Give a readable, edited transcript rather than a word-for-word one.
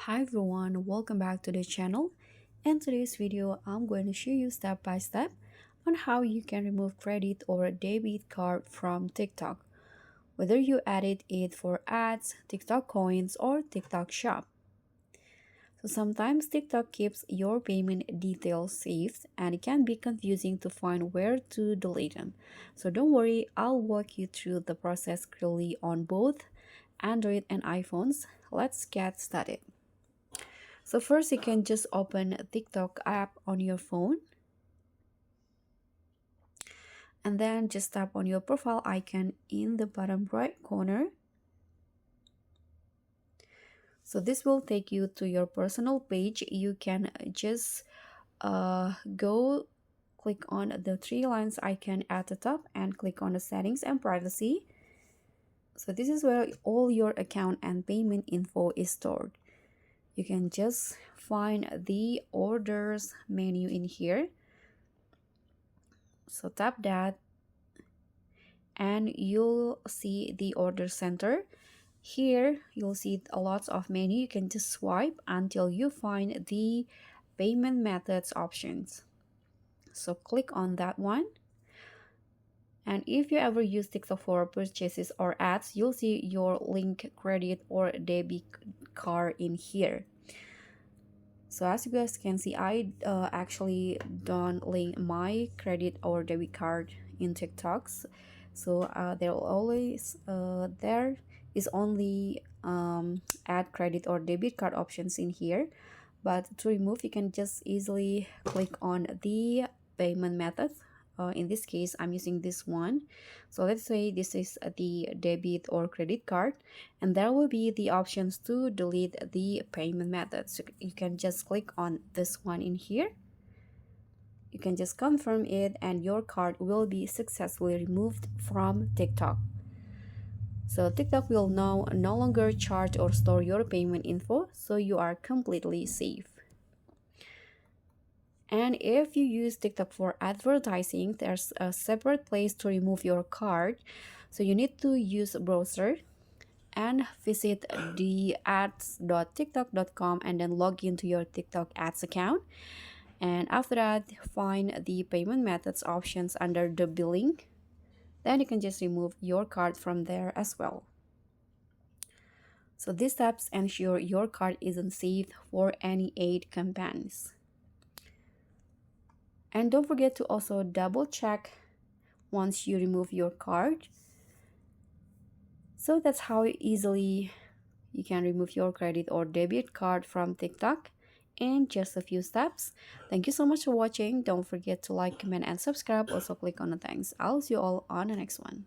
Hi everyone, welcome back to the channel. In today's video, I'm going to show you step by step on how you can remove credit or debit card from TikTok, whether you edit it for ads, TikTok coins, or TikTok shop. So sometimes TikTok keeps your payment details saved and it can be confusing to find where to delete them. So don't worry, I'll walk you through the process clearly on both Android and iPhones. Let's get started. So first you can just open a TikTok app on your phone and then just tap on your profile icon in the bottom right corner. So this will take you to your personal page. You can just go click on the three lines icon at the top and click on the settings and privacy. So this is where all your account and payment info is stored. You can just find the orders menu in here. So tap that and you'll see the order center. Here you'll see a lot of menu. You can just swipe until you find the payment methods options. So click on that one. And if you ever use TikTok for purchases or ads, you'll see your link credit or debit card in here. So as you guys can see, I actually don't link my credit or debit card in TikToks. So there will always there is only add credit or debit card options in here. But to remove, you can just easily click on the payment method. In this case, I'm using this one. So let's say this is the debit or credit card, and there will be the options to delete the payment method. So you can just click on this one in here. You can just confirm it and your card will be successfully removed from TikTok. So TikTok will now no longer charge or store your payment info, so you are completely safe. And if you use TikTok for advertising, there's a separate place to remove your card. So you need to use a browser and visit the ads.tiktok.com and then log into your TikTok ads account. And after that, find the payment methods options under the billing. Then you can just remove your card from there as well. So these steps ensure your card isn't saved for any aid campaigns. And don't forget to also double check once you remove your card. So that's how easily you can remove your credit or debit card from TikTok in just a few steps. Thank you so much for watching. Don't forget to like, comment, and subscribe. Also click on the thanks. I'll see you all on the next one.